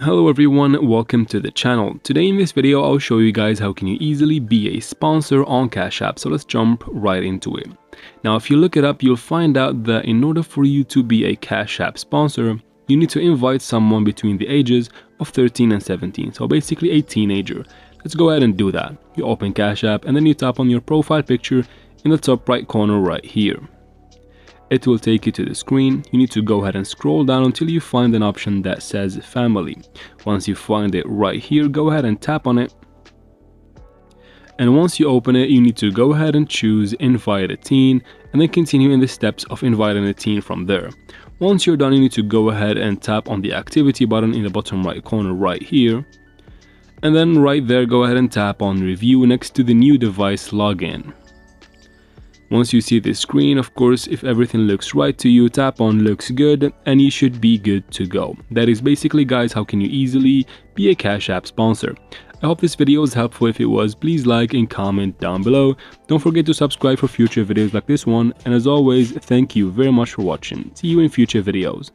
Hello everyone, welcome to the channel. Today in this video I'll show you guys how can you easily be a sponsor on Cash App. So let's jump right into it. Now if you look it up, you'll find out that in order for you to be a Cash App sponsor, you need to invite someone between the ages of 13 and 17, so basically a teenager. Let's go ahead and do that. You open Cash App and then you tap on your profile picture in the top right corner right here. It will take you to the screen. You need to go ahead and scroll down until you find an option that says family. Once you find it right here, go ahead and tap on it. And once you open it, you need to go ahead and choose invite a teen and then continue in the steps of inviting a teen from there. Once you're done, you need to go ahead and tap on the activity button in the bottom right corner right here. And then right there, go ahead and tap on review next to the new device login. Once you see this screen, of course, if everything looks right to you, tap on looks good and you should be good to go. That is basically, guys, how can you easily be a Cash App sponsor. I hope this video was helpful. If it was, please like and comment down below. Don't forget to subscribe for future videos like this one. And as always, thank you very much for watching. See you in future videos.